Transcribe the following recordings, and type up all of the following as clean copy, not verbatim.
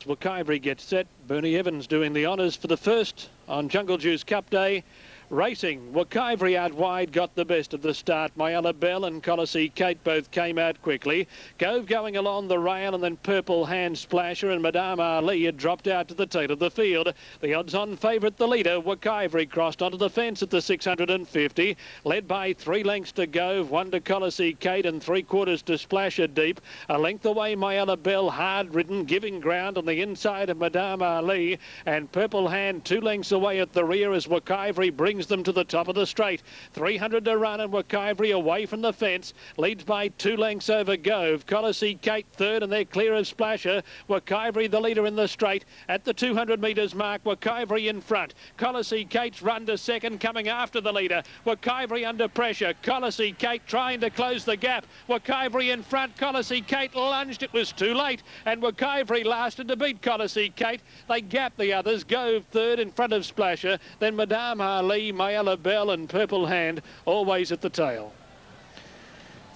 Wakaivari gets set. Bernie Evans doing the honours for the first on Jungle Juice Cup Day. Racing, Wakaivari out wide, got the best of the start. Mayella Bell and Colossi Kate both came out quickly. Gove going along the rail, and then Purple Hand Splasher and Madame Ali had dropped out to the tail of the field. The odds-on favourite, the leader, Wakaivari, crossed onto the fence at the 650, led by 3 lengths to Gove, 1 to Colossi Kate and 3/4 to Splasher Deep. A length away, Mayella Bell, hard ridden, giving ground on the inside of Madame Ali, and Purple Hand 2 lengths away at the rear as Wakaivari brings them to the top of the straight. 300 to run, and Wakaivari away from the fence, leads by 2 lengths over Gove. Colossi Kate third, and they're clear of Splasher. Wakaivari the leader in the straight at the 200 metres mark. Wakaivari in front. Colossi Kate's run to second, coming after the leader. Wakaivari under pressure. Colossi Kate trying to close the gap. Wakaivari in front. Colossi Kate lunged. It was too late, and Wakaivari lasted to beat Colossi Kate. They gapped the others. Gove third in front of Splasher. Then Madame Ali, Mayella Bell and Purple Hand always at the tail.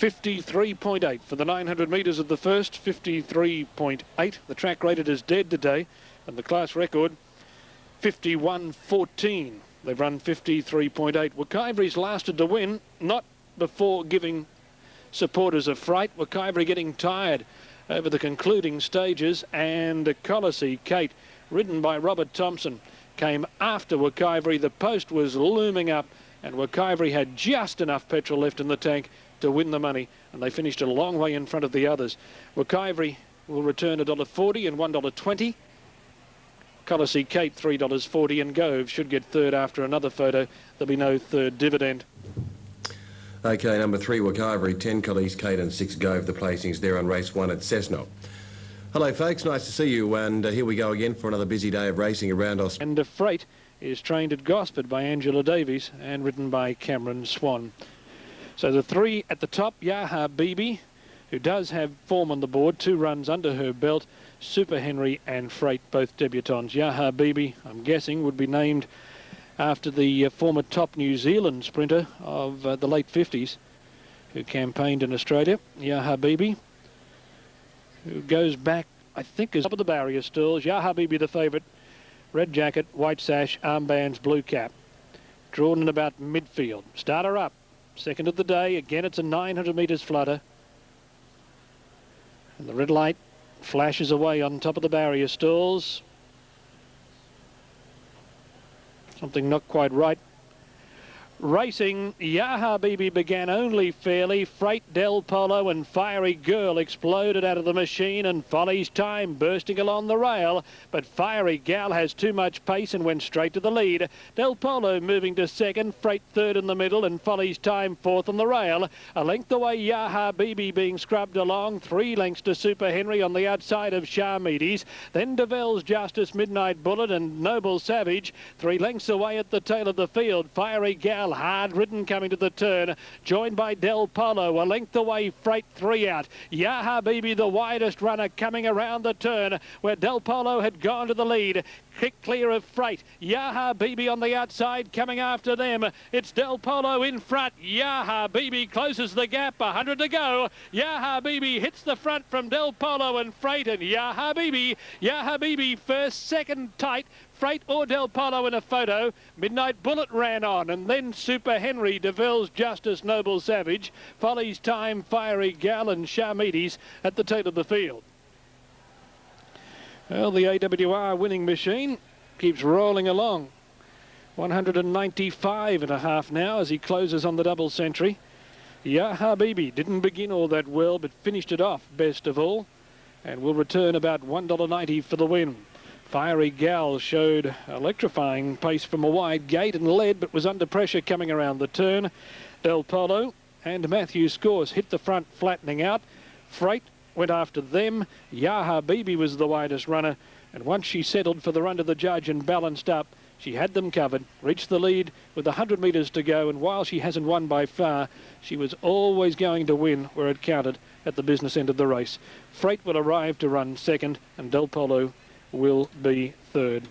53.8 for the 900 metres of the first. 53.8. The track rated as dead today, and the class record 51.14. They've run 53.8. Wakaivari's lasted to win, not before giving supporters a fright. Wakaivari getting tired over the concluding stages, and Colossi Kate, ridden by Robert Thompson, came after Wakaivari. The post was looming up, and Wakaivari had just enough petrol left in the tank to win the money, and they finished a long way in front of the others. Wakaivari will return $1.40 and $1.20. Colossi Kate $3.40, and Gove should get third after another photo. There'll be no third dividend. OK, number 3 Wakaivari, 10 Colossi Kate and 6 Gove. The placings there on race 1 at Cessnock. Hello folks, nice to see you, and here we go again for another busy day of racing around Australia. And the Freight is trained at Gosford by Angela Davies and ridden by Cameron Swan. So the 3 at the top, Yaha Bibi, who does have form on the board, 2 runs under her belt. Super Henry and Freight, both debutants. Yaha Bibi, I'm guessing, would be named after the former top New Zealand sprinter of the late 50s who campaigned in Australia. Yaha Bibi, who goes back, I think, is top of the barrier stalls. Yaha Bibi the favourite. Red jacket, white sash, armbands, blue cap. Drawn in about midfield. Starter up. Second of the day. Again, it's a 900 metres flutter. And the red light flashes away on top of the barrier stalls. Something not quite right. Racing, Yaha Bibi began only fairly. Freight, Del Polo and Fiery Girl exploded out of the machine, and Folly's Time bursting along the rail. But Fiery Gal has too much pace and went straight to the lead. Del Polo moving to second, Freight third in the middle, and Folly's Time fourth on the rail. A length away, Yaha Bibi being scrubbed along. 3 lengths to Super Henry on the outside of Charmides. Then Deville's Justice, Midnight Bullet and Noble Savage. 3 lengths away at the tail of the field. Fiery Gal hard ridden coming to the turn, joined by Del Polo. A length away, Freight 3 out. Yaha Bibi the widest runner coming around the turn where Del Polo had gone to the lead. Kick clear of Freight. Yaha Bibi on the outside coming after them. It's Del Polo in front. Yaha Bibi closes the gap. 100 to go. Yaha Bibi hits the front from Del Polo and Freight, and Yaha Bibi first, second tight. Freight or Del Polo in a photo. Midnight Bullet ran on, and then Super Henry, Deville's Justice, Noble Savage, Folly's Time, Fiery Gal and Charmides at the tail of the field. Well, the AWR winning machine keeps rolling along. 195.5 now as he closes on the double century. Yaha Bibi didn't begin all that well, but finished it off best of all, and will return about $1.90 for the win. Fiery Gal showed electrifying pace from a wide gate and led, but was under pressure coming around the turn. Del Polo and Matthew Scores hit the front, flattening out. Freight went after them. Yaha Bibi was the widest runner, and once she settled for the run to the judge and balanced up, she had them covered, reached the lead with 100 metres to go, and while she hasn't won by far, she was always going to win where it counted at the business end of the race. Freight will arrive to run second, and Del Polo will be third.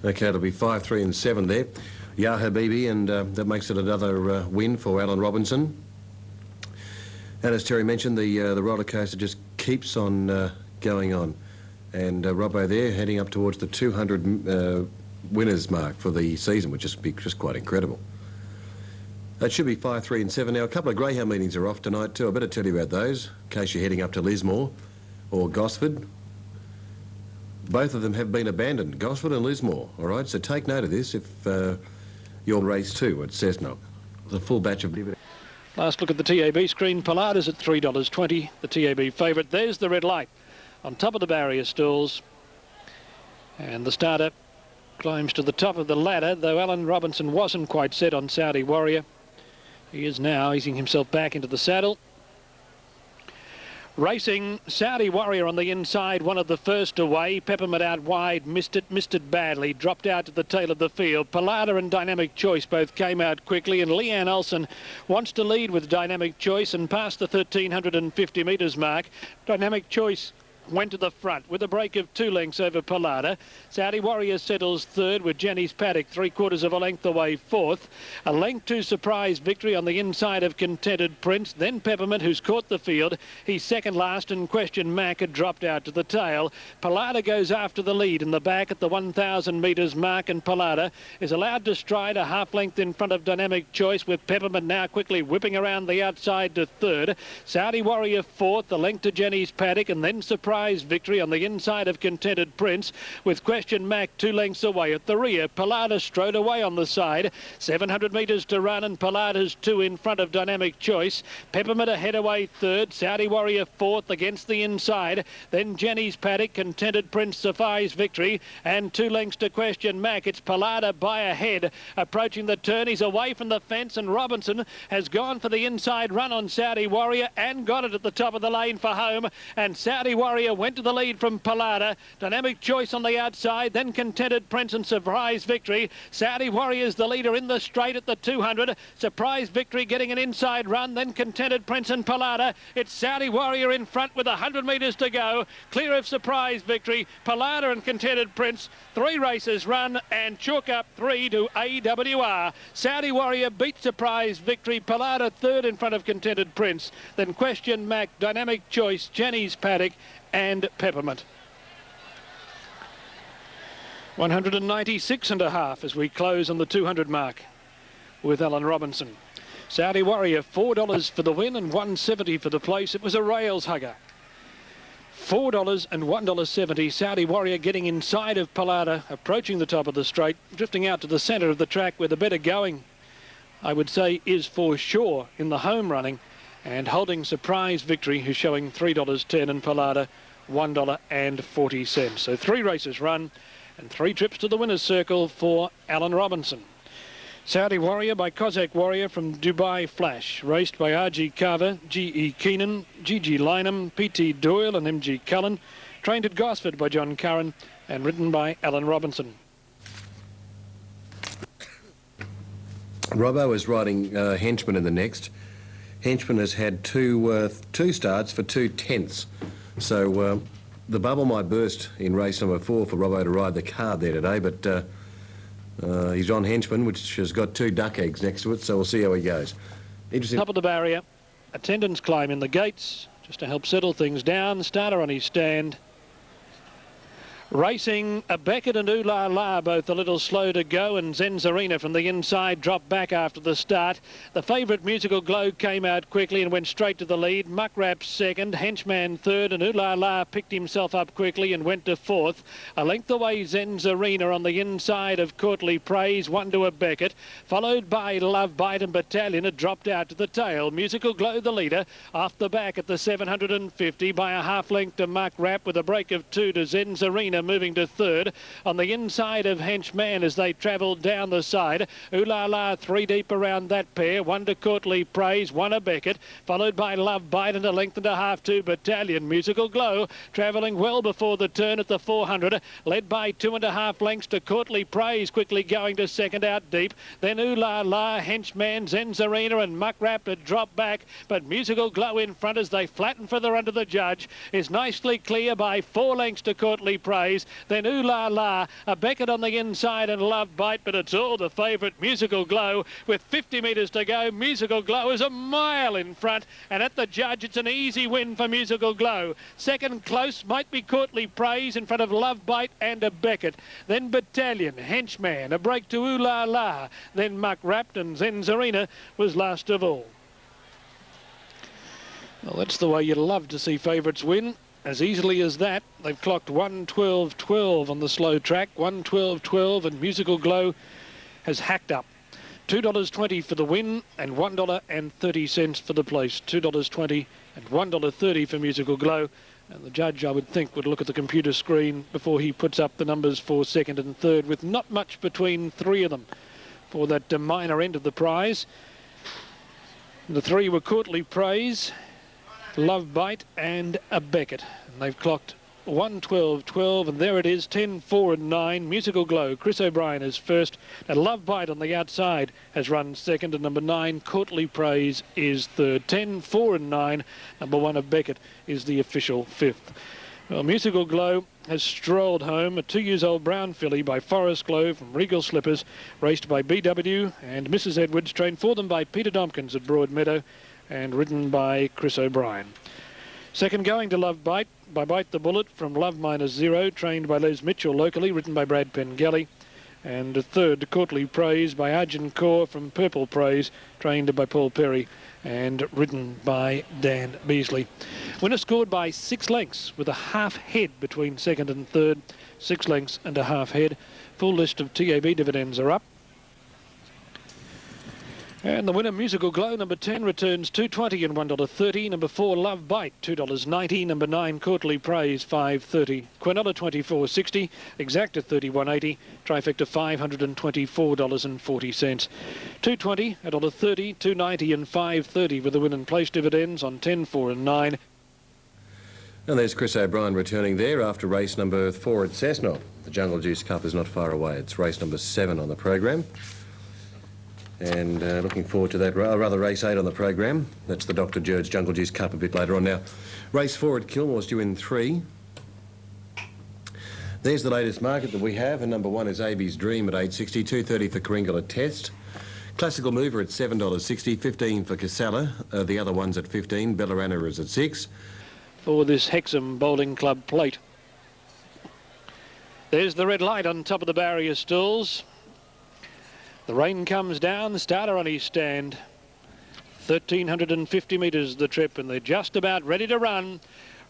OK, it'll be 5, 3 and 7 there. Yaha Bibi, and that makes it another win for Alan Robinson. And as Terry mentioned, the roller coaster just keeps on going on. And Robbo there heading up towards the 200 winners mark for the season, which is just quite incredible. That should be 5, 3 and 7 now. A couple of greyhound meetings are off tonight too. I better tell you about those in case you're heading up to Lismore or Gosford. Both of them have been abandoned, Gosford and Lismore, all right? So take note of this if you're race 2 at Cessnock. The full batch of... Last look at the TAB screen. Pallada's at $3.20, the TAB favourite. There's the red light on top of the barrier stalls. And the starter climbs to the top of the ladder, though Alan Robinson wasn't quite set on Saudi Warrior. He is now easing himself back into the saddle. Racing, Saudi Warrior on the inside, one of the first away. Peppermint out wide, missed it badly, dropped out to the tail of the field. Pallada and Dynamic Choice both came out quickly, and Leanne Olsen wants to lead with Dynamic Choice and past the 1,350 metres mark. Dynamic Choice went to the front with a break of 2 lengths over Pallada. Saudi Warrior settles third with Jenny's Paddock 3/4 of a length away fourth. A length to Surprise Victory on the inside of Contented Prince. Then Peppermint, who's caught the field. He's second last, and Question Mac had dropped out to the tail. Pallada goes after the lead in the back at the 1,000 metres mark, and Pallada is allowed to stride a half length in front of Dynamic Choice, with Peppermint now quickly whipping around the outside to third. Saudi Warrior fourth, a length to Jenny's Paddock, and then Surprise Victory on the inside of Contented Prince, with Question Mac 2 lengths away at the rear. Pallada strode away on the side. 700 metres to run, and Pallada's 2 in front of Dynamic Choice. Peppermint ahead away third. Saudi Warrior fourth against the inside. Then Jenny's Paddock, Contented Prince, Surprise Victory, and 2 lengths to Question Mac. It's Pallada by a head approaching the turn. He's away from the fence, and Robinson has gone for the inside run on Saudi Warrior and got it at the top of the lane for home. And Saudi Warrior went to the lead from Pallada. Dynamic Choice on the outside, then Contented Prince and Surprise Victory. Saudi Warrior's the leader in the straight at the 200. Surprise Victory getting an inside run, then Contented Prince and Pallada. It's Saudi Warrior in front with 100 metres to go. Clear of Surprise Victory, Pallada and Contented Prince. 3 races run and chalk up 3 to AWR. Saudi Warrior beat Surprise Victory. Pallada third in front of Contented Prince. Then Question Mac, Dynamic Choice, Jenny's Paddock and Peppermint. 196.5 as we close on the 200 mark with Alan Robinson. Saudi Warrior $4 for the win and $1.70 for the place. It was a rails hugger. $4 and $1.70. Saudi Warrior getting inside of Pallada, approaching the top of the straight, drifting out to the centre of the track where the better going, I would say, is for sure in the home running, and holding Surprise Victory, who's showing $3.10, and Pallada $1.40. So 3 races run and 3 trips to the winner's circle for Alan Robinson. Saudi Warrior by Cossack Warrior from Dubai Flash, raced by R.G. Carver, G.E. Keenan, G.G. Lynham, P.T. Doyle and M.G. Cullen, trained at Gosford by John Curran and ridden by Alan Robinson. Robbo is riding Henchman in the next. Henchman has had two starts for 2 tenths. So the bubble might burst in race number 4 for Robbo to ride the card there today, but he's on Henchman, which has got 2 duck eggs next to it, so we'll see how he goes. Interesting. Top of the barrier, attendants climb in the gates just to help settle things down. Starter on his stand. Racing, a Beckett and Ooh La La, both a little slow to go, and Zenzarina from the inside dropped back after the start. The favourite Musical Glow came out quickly and went straight to the lead. Muckrap second, Henchman third, and Ooh La La picked himself up quickly and went to fourth. A length away, Zenzarina on the inside of Courtly Praise, 1 to a Beckett, followed by Love Bite and Battalion had dropped out to the tail. Musical Glow the leader, off the back at the 750 by a half length to Muckrap, with a break of 2 to Zenzarina, moving to third. On the inside of Henchman as they travelled down the side, Ooh La La 3 deep around that pair, 1 to Courtly Praise, 1 a Beckett, followed by Love Bite and a length and a half to Battalion. Musical Glow travelling well before the turn at the 400, led by 2.5 lengths to Courtly Praise, quickly going to second out deep. Then Ooh La La, Henchman, Zenzarina and Muckrap had dropped back, but Musical Glow in front as they flatten for the run to the judge is nicely clear by 4 lengths to Courtly Praise. Praise, then Ooh La La, a Beckett on the inside and Love Bite, but it's all the favourite Musical Glow with 50 metres to go. Musical Glow is a mile in front, and at the judge it's an easy win for Musical Glow. Second close might be Courtly Praise in front of Love Bite and a Beckett. Then Battalion, Henchman, a break to Ooh La La, then Muck Wrapped, and Zenzarina was last of all. Well, that's the way you'd love to see favourites win. As easily as that. They've clocked 1:12.12 on the slow track, 1:12.12, and Musical Glow has hacked up. $2.20 for the win and $1.30 for the place. $2.20 and $1.30 for Musical Glow. And the judge, I would think, would look at the computer screen before he puts up the numbers for second and third, with not much between three of them for that minor end of the prize. The three were Courtly Praise, Love Bite and a Beckett. And they've clocked 1:12.12, and there it is, 10, 4 and 9. Musical Glow, Chris O'Brien is first, and Love Bite on the outside has run second, and number 9, Courtly Praise, is third. 10, 4 and 9. Number 1 of Beckett is the official fifth. Well, Musical Glow has strolled home, a 2-year-old brown filly by Forest Glow from Regal Slippers, raced by BW and Mrs. Edwards, trained for them by Peter Tompkins at Broadmeadow, and ridden by Chris O'Brien. Second going to Love Bite by Bite the Bullet from Love Minus Zero, trained by Les Mitchell locally, ridden by Brad Pengelly. And third, Courtly Praise by Arjun Kaur from Purple Praise, trained by Paul Perry and ridden by Dan Beasley. Winner scored by 6 lengths with a half head between second and third. 6 lengths and a half head. Full list of TAB dividends are up. And the winner, Musical Glow, number 10, returns $2.20 and $1.30. Number 4, Love Bite, $2.90. Number 9, Courtly Praise, $5.30. Quinella, $24.60. Exacta, $31.80. Trifecta, $524.40. $2.20, $1.30, $2.90 and $5.30 with the win and place dividends on 10, 4 and 9. And there's Chris O'Brien returning there after race number 4 at Cessnock. The Jungle Juice Cup is not far away. It's race number 7 on the program. And looking forward to that, rather race 8 on the program. That's the Dr. Jurds Jungle Juice Cup a bit later on. Now, race 4 at Kilmore's due in 3. There's the latest market that we have, and number 1 is AB's Dream at $8.60, $2.30 for Karingala Test. Classical Mover at $7.60, $15 for Casella. The other one's at $15. Bellarana is at $6. For this Hexham Bowling Club plate. There's the red light on top of the barrier stalls. The rain comes down, the starter on his stand. 1,350 metres the trip, and they're just about ready to run.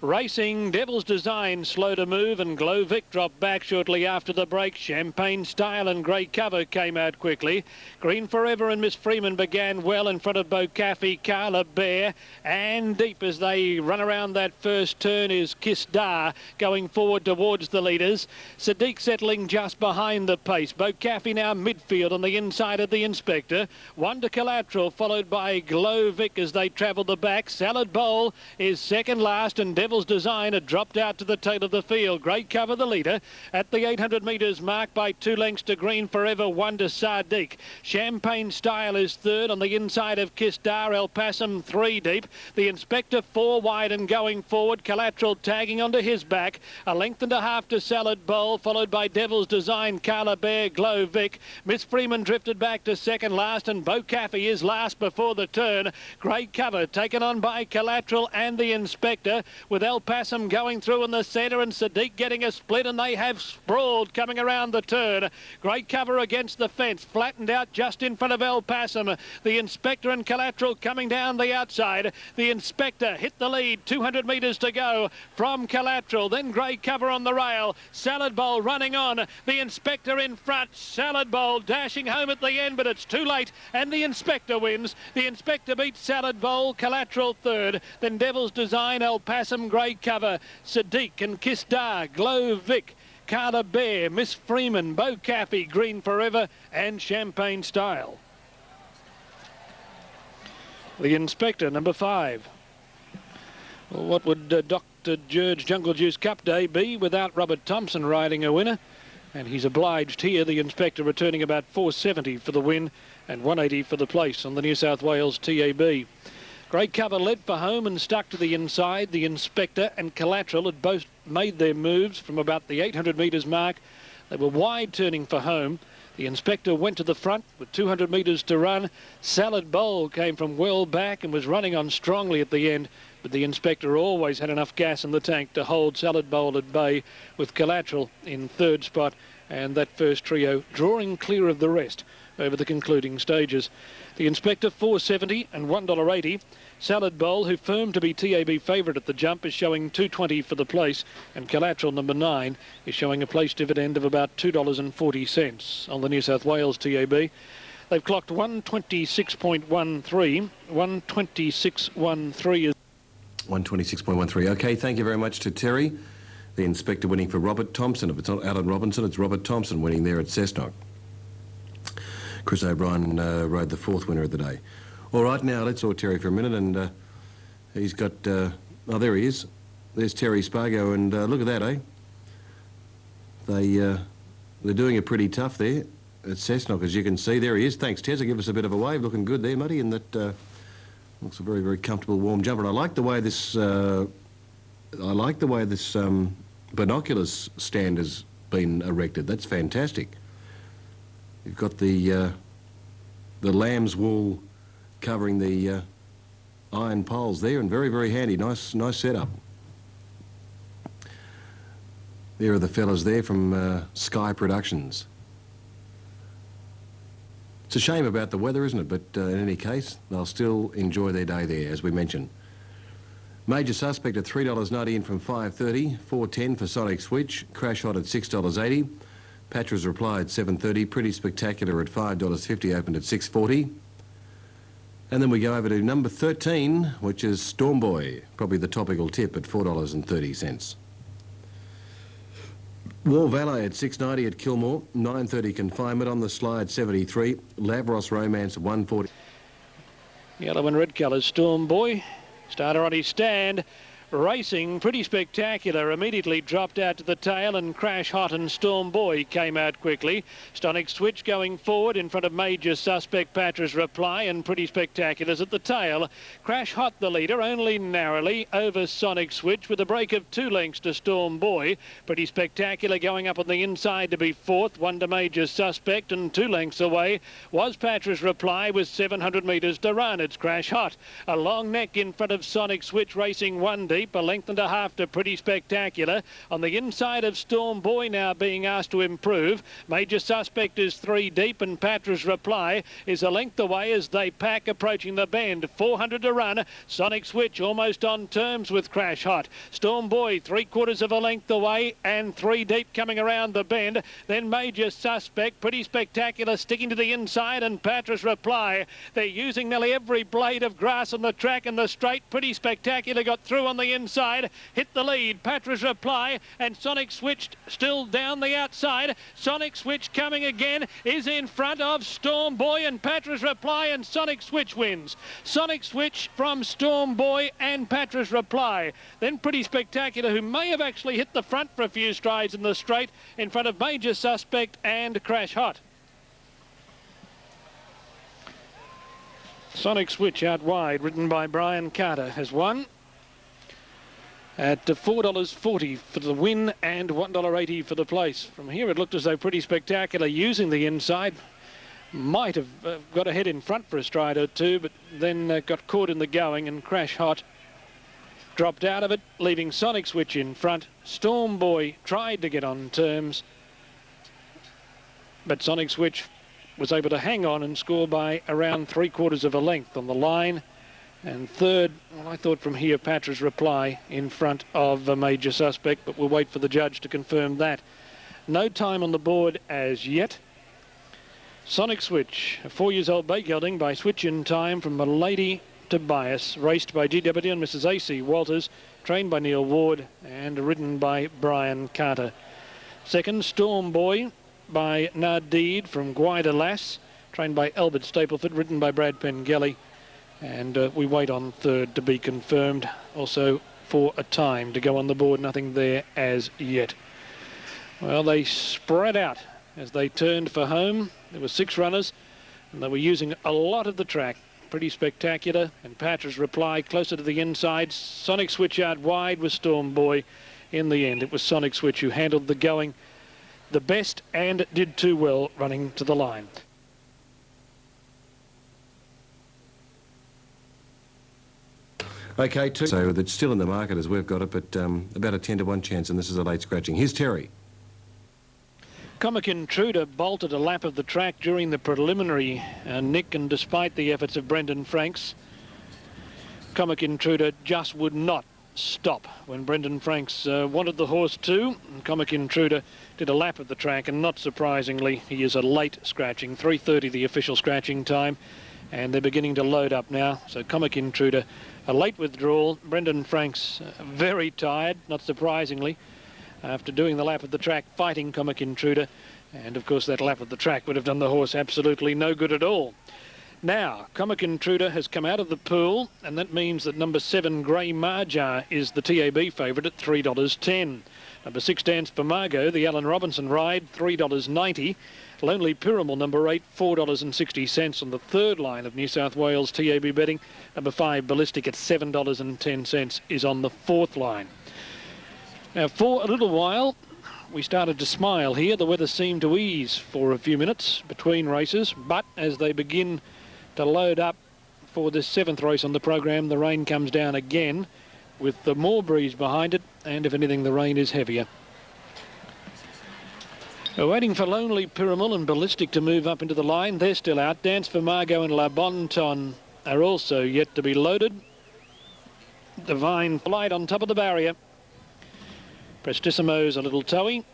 Racing, Devil's Design slow to move, and Glow Vic dropped back shortly after the break. Champagne Style and Grey Cover came out quickly. Green Forever and Miss Freeman began well in front of Bocaffey, Carla Bear, and deep as they run around that first turn is Kiss Dar going forward towards the leaders. Sadiq settling just behind the pace. Bocaffey now midfield on the inside of the Inspector. Wonder Collateral followed by Glow Vic as they travel the back. Salad Bowl is second last, and Devil's Design had dropped out to the tail of the field. Grey Cover the leader at the 800 metres mark by 2 lengths to Green Forever, 1 to Sadiq. Champagne Style is third on the inside of Kiss Dar. El Passam 3 deep. The Inspector 4 wide and going forward. Collateral tagging onto his back. A length and a half to Salad Bowl, followed by Devil's Design, Carla Bear, Glow Vic. Miss Freeman drifted back to second last, and Bocaffey is last before the turn. Grey Cover taken on by Collateral and the Inspector, with El Passam going through in the centre and Sadiq getting a split, and they have sprawled coming around the turn. Great Cover against the fence, flattened out just in front of El Passam. The Inspector and Collateral coming down the outside. The Inspector hit the lead, 200 metres to go from Collateral. Then Grey Cover on the rail. Salad Bowl running on. The Inspector in front. Salad Bowl dashing home at the end, but it's too late, and the Inspector wins. The Inspector beats Salad Bowl, Collateral third. Then Devil's Design, El Passam, Grey Cover, Sadiq and Kiss Dar, Glow Vic, Carla Bear, Miss Freeman, Bocaffey, Green Forever and Champagne Style. The Inspector, number 5. Well, what would Dr. Jurds Jungle Juice Cup Day be without Robert Thompson riding a winner? And he's obliged here. The Inspector returning about $4.70 for the win and $1.80 for the place on the New South Wales TAB. Great Cover led for home and stuck to the inside. The Inspector and Collateral had both made their moves from about the 800 metres mark. They were wide turning for home. The Inspector went to the front with 200 metres to run. Salad Bowl came from well back and was running on strongly at the end, but the Inspector always had enough gas in the tank to hold Salad Bowl at bay, with Collateral in third spot and that first trio drawing clear of the rest over the concluding stages. The Inspector $4.70 and $1.80. Salad Bowl, who firmed to be TAB favourite at the jump, is showing $2.20 for the place, and Collateral number 9 is showing a place dividend of about $2.40 on the New South Wales TAB. They've clocked 126.13. 126.13 is 126.13. Okay, thank you very much to Terry. The Inspector winning for Robert Thompson. If it's not Alan Robinson, it's Robert Thompson winning there at Cessnock. Chris O'Brien rode the 4th winner of the day. All right, now let's all Terry for a minute, and he's got... oh, there he is. There's Terry Spargo, and look at that, eh? They're doing it pretty tough there at Cessnock, as you can see. There he is. Thanks, Tezza. Give us a bit of a wave. Looking good there, Muddy, and that looks a very, very comfortable, warm jumper. And I like the way this... binoculars stand has been erected. That's fantastic. You've got the lamb's wool covering the iron poles there, and very, very handy. Nice setup. There are the fellas there from Sky Productions. It's a shame about the weather, isn't it? But in any case, they'll still enjoy their day there, as we mentioned. Major Suspect at $3.90 in from 5.30, $4.10 for Sonic Switch, Crash Hot at $6.80, Patra's Reply at $7.30, Pretty Spectacular at $5.50, opened at $6.40. And then we go over to number 13, which is Storm Boy, probably the topical tip at $4.30. War Valet at $6.90 at Kilmore, $9.30 Confinement on the Slide, $73, Lavros Romance at $1.40. Yellow and red colours, Storm Boy. Starter on his stand, racing Pretty Spectacular, immediately dropped out to the tail, and Crash Hot and Storm Boy came out quickly. Sonic Switch going forward in front of Major Suspect, Patra's Reply, and Pretty Spectacular's at the tail. Crash Hot the leader, only narrowly over Sonic Switch, with a break of 2 lengths to Storm Boy. Pretty Spectacular going up on the inside to be 4th, 1 to Major Suspect, and 2 lengths away was Patra's Reply with 700 metres to run. It's Crash Hot, a long neck in front of Sonic Switch, racing 1 deep. A length and a half to Pretty Spectacular. On the inside of Storm Boy now being asked to improve. Major Suspect is 3 deep, and Patra's Reply is a length away as they pack approaching the bend. 400 to run. Sonic Switch almost on terms with Crash Hot. Storm Boy 3/4 of a length away and 3 deep coming around the bend. Then Major Suspect, Pretty Spectacular sticking to the inside, and Patra's Reply. They're using nearly every blade of grass on the track and the straight. Pretty Spectacular got through on the inside, hit the lead. Patra's Reply and Sonic Switch still down the outside. Sonic Switch coming again is in front of Storm Boy and Patra's Reply, and Sonic Switch wins. Sonic Switch from Storm Boy and Patra's Reply. Then Pretty Spectacular, who may have actually hit the front for a few strides in the straight, in front of Major Suspect and Crash Hot. Sonic Switch out wide, ridden by Brian Carter, has won at $4.40 for the win and $1.80 for the place. From here it looked as though Pretty Spectacular, using the inside, might have got ahead in front for a stride or two, but then got caught in the going, and Crash Hot dropped out of it, leaving Sonic Switch in front. Storm Boy tried to get on terms, but Sonic Switch was able to hang on and score by around 3/4 of a length on the line. And third, well, I thought from here, Patra's Reply in front of a Major Suspect, but we'll wait for the judge to confirm that. No time on the board as yet. Sonic Switch, a 4-year-old bay gelding by Switch in Time from Milady Tobias, raced by GW and Mrs. A.C. Walters, trained by Neil Ward and ridden by Brian Carter. Second, Storm Boy by Nardede from Guidalas, trained by Albert Stapleford, ridden by Brad Pengelly. And we wait on third to be confirmed, also for a time to go on the board. Nothing there as yet. Well, they spread out as they turned for home. There were 6 runners, and they were using a lot of the track. pretty spectacular. And Patra's reply closer to the inside. Sonic Switch out wide with Storm Boy. In the end, it was Sonic Switch who handled the going the best and did too well running to the line. Okay, so it's still in the market as we've got it, but about a 10 to 1 chance, and this is a late scratching. Here's Terry. Comic Intruder bolted a lap of the track during the preliminary, Nick, and despite the efforts of Brendan Franks, Comic Intruder just would not stop when Brendan Franks wanted the horse to. And Comic Intruder did a lap of the track, and not surprisingly, he is a late scratching, 3:30 the official scratching time, and they're beginning to load up now. So Comic Intruder, a late withdrawal. Brendan Franks very tired, not surprisingly, after doing the lap of the track, fighting Comic Intruder. And of course that lap of the track would have done the horse absolutely no good at all. Now, Comic Intruder has come out of the pool, and that means that number 7, Grey Marjar, is the TAB favourite at $3.10. Number 6, Dance for Margot, the Alan Robinson ride, $3.90. Lonely Pyramid, number 8, $4.60 on the third line of New South Wales TAB betting. Number 5, Ballistic at $7.10 is on the fourth line. Now, for a little while, we started to smile here. The weather seemed to ease for a few minutes between races, but as they begin to load up for this 7th race on the program, the rain comes down again with the more breeze behind it, and if anything, the rain is heavier. We're waiting for Lonely Pyramid and Ballistic to move up into the line. They're still out. Dance for Margot and La Bon Ton are also yet to be loaded. Divine Flight on top of the barrier. Prestissimo's a little toey.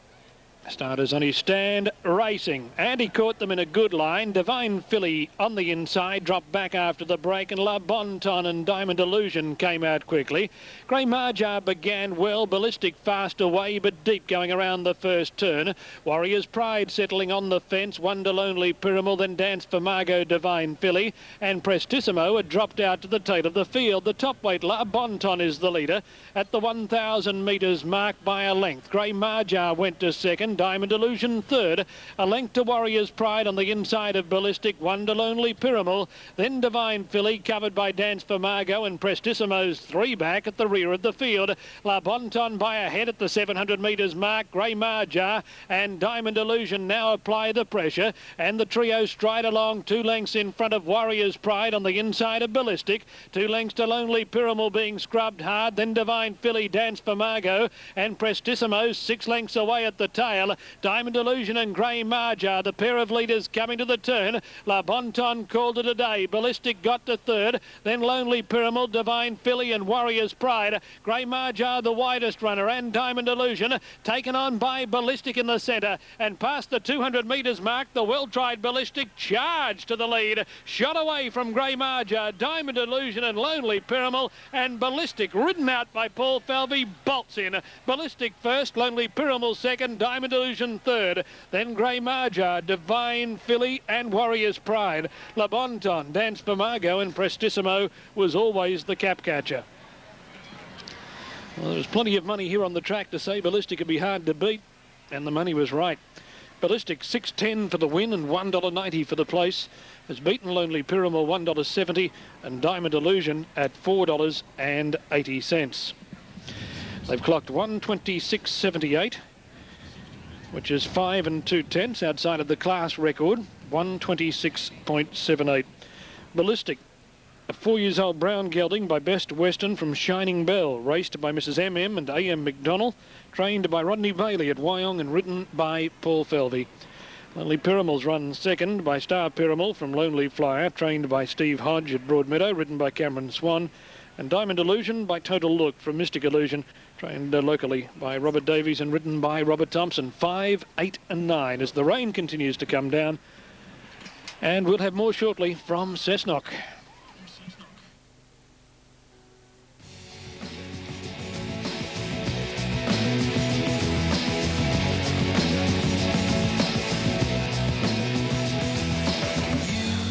Starters on his stand, racing, and he caught them in a good line. Divine Filly on the inside, dropped back after the break, and La Bon Ton and Diamond Illusion came out quickly. Grey Marjar began well, Ballistic fast away but deep going around the first turn. Warrior's Pride settling on the fence, Wonder Lonely Pyramid, then Dance for Margot, Divine Filly, and Prestissimo had dropped out to the tail of the field. The top weight, La Bon Ton, is the leader at the 1,000 metres mark by a length. Grey Marjar went to second, Diamond Illusion third, a length to Warrior's Pride on the inside of Ballistic, Wonder Lonely Pyramid, then Divine Filly covered by Dance for Margot and Prestissimo's 3 back at the rear of the field. La Bon Ton by a head at the 700 metres mark. Grey Marjar and Diamond Illusion now apply the pressure, and the trio stride along 2 lengths in front of Warrior's Pride on the inside of Ballistic, 2 lengths to Lonely Pyramid being scrubbed hard, then Divine Filly, Dance for Margot and Prestissimo 6 lengths away at the tail. Diamond Illusion and Grey Marjar, the pair of leaders coming to the turn. La Bon Ton called it a day. Ballistic got to third, then Lonely Pyramid, Divine Filly and Warrior's Pride. Grey Marjar the widest runner, and Diamond Illusion taken on by Ballistic in the centre, and past the 200 metres mark, the well-tried Ballistic charged to the lead, shot away from Grey Marjar. Diamond Illusion and Lonely Pyramid, and Ballistic, ridden out by Paul Falvey, bolts in. Ballistic first, Lonely Pyramid second, Diamond Illusion third, then Grey Marjar, Divine Filly and Warrior's Pride. La Bon Ton, Dance for Margot and Prestissimo was always the cap catcher. Well, there's plenty of money here on the track to say Ballistic would be hard to beat, and the money was right. Ballistic $6.10 for the win and $1.90 for the place. Has beaten Lonely Pyramid $1.70 and Diamond Illusion at $4.80. They've clocked 126.78, which is 5 2/10 outside of the class record, 126.78. Ballistic, a 4-year-old brown gelding by Best Western from Shining Bell, raced by Mrs. M.M. and A.M. McDonnell, trained by Rodney Bailey at Wyong and ridden by Paul Falvey. Lonely Pyramid's run second by Star Pyramid from Lonely Flyer, trained by Steve Hodge at Broadmeadow, ridden by Cameron Swan, and Diamond Illusion by Total Look from Mystic Illusion, trained locally by Robert Davies and ridden by Robert Thompson. 5, 8 and 9 as the rain continues to come down. And we'll have more shortly from Cessnock.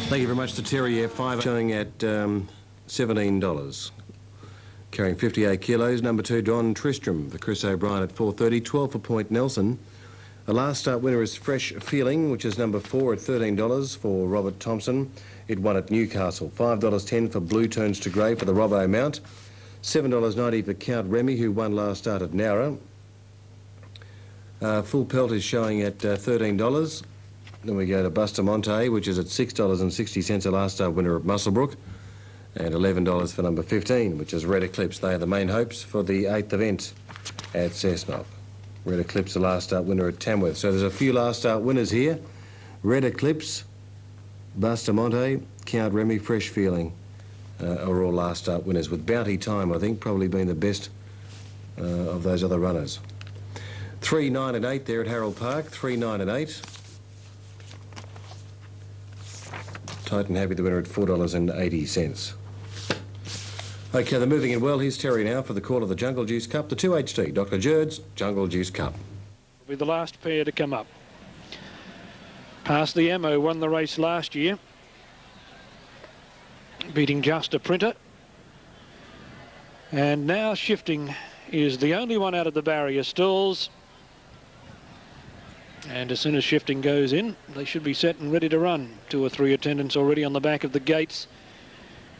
Thank you very much to Terry Air 5, showing at $17. Carrying 58 kilos, number 2, Don Tristram for Chris O'Brien at 4.30, 12 for Point Nelson. The last start winner is Fresh Feeling, which is number 4 at $13 for Robert Thompson. It won at Newcastle. $5.10 for Blue Turns to Grey for the Robbo mount. $7.90 for Count Remy, who won last start at Nowra. Full Pelt is showing at $13. Then we go to Bustamante, which is at $6.60, the last start winner at Muswellbrook. And $11 for number 15, which is Red Eclipse. They are the main hopes for the 8th event at Cessnock. Red Eclipse, the last start winner at Tamworth. So there's a few last start winners here. Red Eclipse, Bustamante, Count Remy, Fresh Feeling are all last start winners, with Bounty Time, I think, probably being the best of those other runners. 3, 9 and 8 there at Harold Park. 3, 9 and 8. Titan Happy, the winner, at $4.80. OK, they're moving in well. Here's Terry now for the call of the Jungle Juice Cup, the 2HT, Dr. Jurds Jungle Juice Cup. Will be the last pair to come up. Past the Ammo won the race last year, beating Just a Printer. And now Shifting is the only one out of the barrier stalls. And as soon as Shifting goes in, they should be set and ready to run. 2 or 3 attendants already on the back of the gates.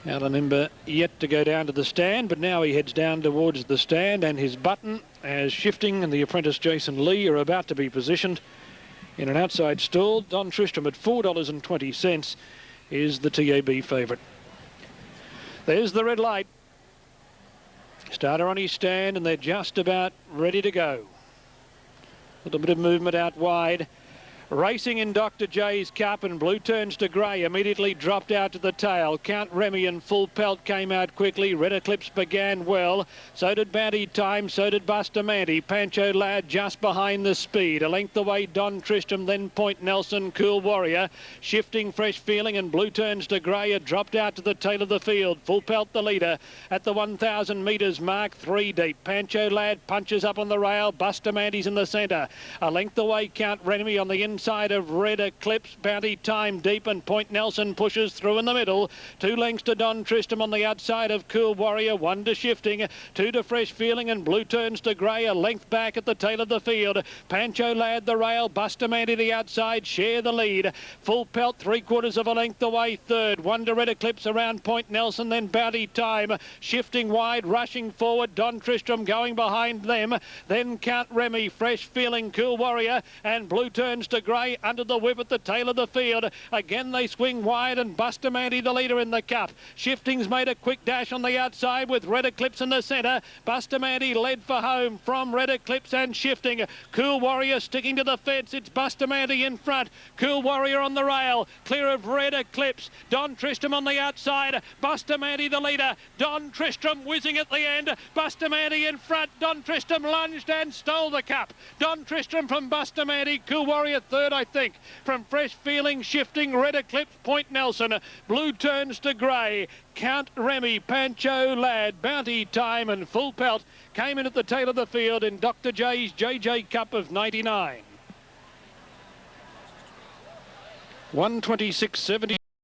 Alanimba yet to go down to the stand, but now he heads down towards the stand, and his button as Shifting and the apprentice Jason Lee are about to be positioned in an outside stall. Don Tristram at $4.20 is the TAB favourite. There's the red light. Starter on his stand, and they're just about ready to go. A little bit of movement out wide. Racing in Dr. J's Cup, and Blue Turns to Grey immediately dropped out to the tail. Count Remy and Full Pelt came out quickly. Red Eclipse began well. So did Bounty Time, so did Bustamante. Pancho Lad just behind the speed. A length away, Don Tristram, then Point Nelson, Cool Warrior. Shifting, Fresh Feeling, and Blue Turns to Grey had dropped out to the tail of the field. Full Pelt the leader at the 1,000 metres mark, 3 deep. Pancho Lad punches up on the rail. Bustamante's in the centre. A length away, Count Remy on the inside of Red Eclipse. Bounty Time deep, and Point Nelson pushes through in the middle. 2 lengths to Don Tristram on the outside of Cool Warrior. 1 to Shifting, 2 to Fresh Feeling, and Blue Turns to Grey a length back at the tail of the field. Pancho Lad the rail. Bustamante the outside share the lead. Full Pelt 3/4 of a length away third. 1 to Red Eclipse around Point Nelson, then Bounty Time. Shifting wide, rushing forward. Don Tristram going behind them. Then Count Remy, Fresh Feeling, Cool Warrior, and Blue Turns to Grey under the whip at the tail of the field. Again they swing wide, and Bustamante the leader in the cup. Shifting's made a quick dash on the outside with Red Eclipse in the centre. Bustamante led for home from Red Eclipse and Shifting. Cool Warrior sticking to the fence. It's Bustamante in front. Cool Warrior on the rail, clear of Red Eclipse. Don Tristram on the outside. Bustamante the leader. Don Tristram whizzing at the end. Bustamante in front. Don Tristram lunged and stole the cup. Don Tristram from Bustamante. Cool Warrior third, I think. From Fresh Feeling, Shifting, Red Eclipse, Point Nelson. Blue Turns to Grey. Count Remy, Pancho Lad, Bounty Time, and Full Pelt came in at the tail of the field in Dr. J's JJ Cup of 99. 126.70.